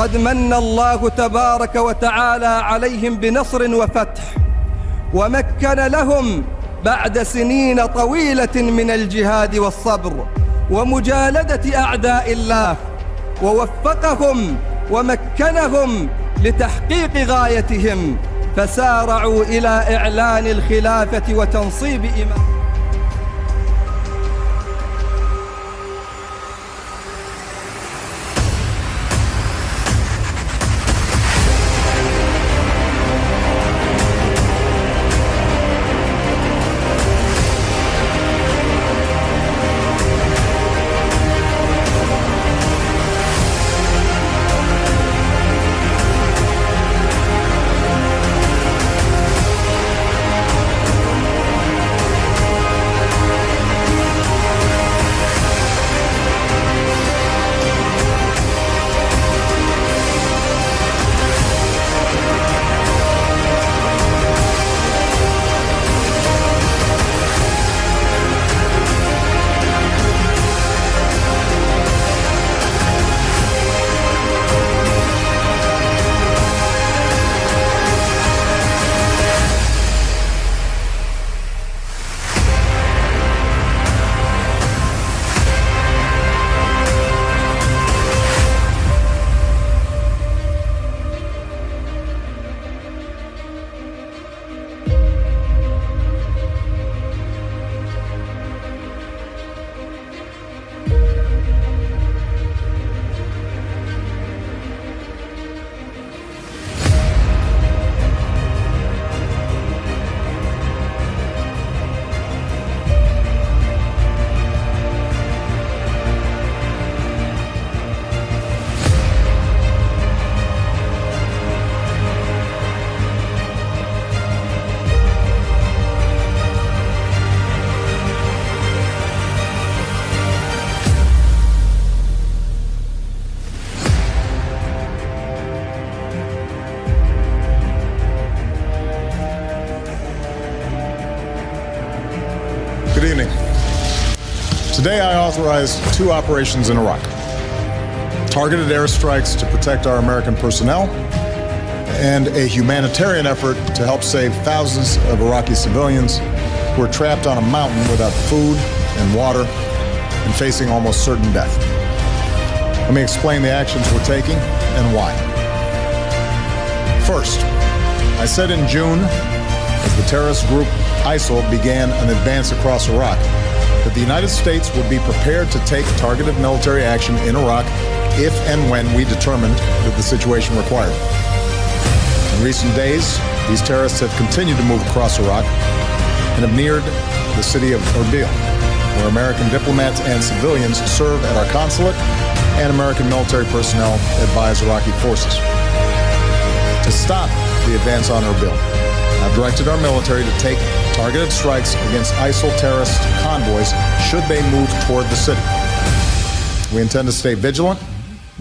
قد من الله تبارك وتعالى عليهم بنصر وفتح، ومكن لهم بعد سنين طويلة من الجهاد والصبر ومجالدة أعداء الله، ووفقهم ومكنهم لتحقيق غايتهم، فسارعوا إلى إعلان الخلافة وتنصيب إمام. Good evening. Today I authorized 2 operations in Iraq. Targeted airstrikes to protect our American personnel and a humanitarian effort to help save thousands of Iraqi civilians who are trapped on a mountain without food and water and facing almost certain death. Let me explain the actions we're taking and why. First, I said in June, as the terrorist group ISIL began an advance across Iraq, that the United States would be prepared to take targeted military action in Iraq if and when we determined that the situation required. In recent days, these terrorists have continued to move across Iraq and have neared the city of Erbil, where American diplomats and civilians serve at our consulate, and American military personnel advise Iraqi forces. To stop the advance on Erbil, I've directed our military to take targeted strikes against ISIL terrorist convoys should they move toward the city. We intend to stay vigilant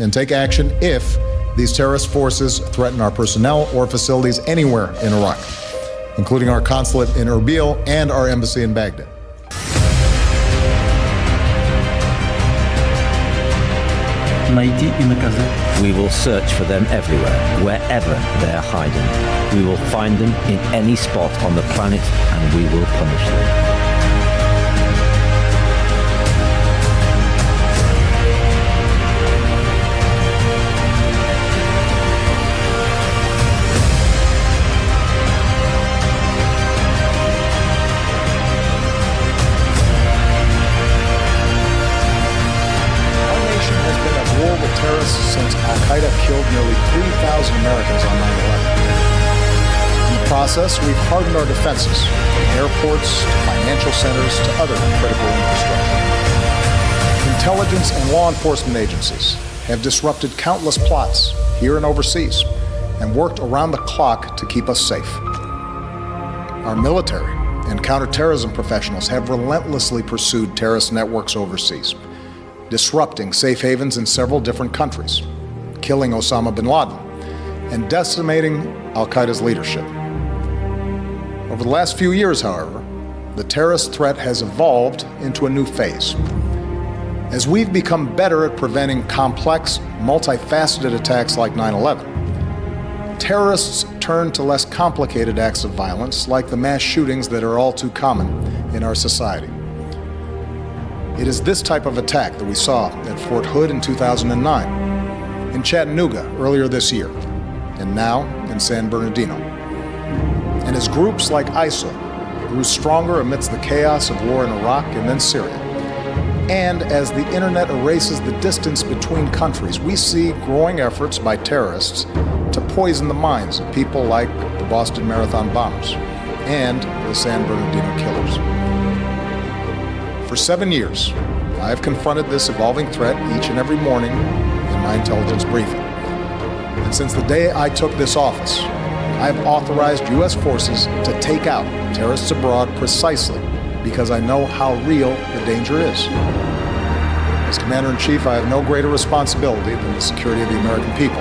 and take action if these terrorist forces threaten our personnel or facilities anywhere in Iraq, including our consulate in Erbil and our embassy in Baghdad. We will search for them everywhere, wherever they are hiding. We will find them in any spot on the planet, and we will punish them. Since Al-Qaeda killed nearly 3,000 Americans on 9/11. In the process, we've hardened our defenses, from airports to financial centers to other critical infrastructure. Intelligence and law enforcement agencies have disrupted countless plots here and overseas and worked around the clock to keep us safe. Our military and counterterrorism professionals have relentlessly pursued terrorist networks overseas, disrupting safe havens in several different countries, killing Osama bin Laden, and decimating Al-Qaeda's leadership. Over the last few years, however, the terrorist threat has evolved into a new phase. As we've become better at preventing complex, multifaceted attacks like 9/11, terrorists turn to less complicated acts of violence like the mass shootings that are all too common in our society. It is this type of attack that we saw at Fort Hood in 2009, in Chattanooga earlier this year, and now in San Bernardino. And as groups like ISIL grew stronger amidst the chaos of war in Iraq and then Syria, and as the internet erases the distance between countries, we see growing efforts by terrorists to poison the minds of people like the Boston Marathon bombers and the San Bernardino killers. For 7 years, I have confronted this evolving threat each and every morning in my intelligence briefing. And since the day I took this office, I have authorized U.S. forces to take out terrorists abroad precisely because I know how real the danger is. As Commander-in-Chief, I have no greater responsibility than the security of the American people.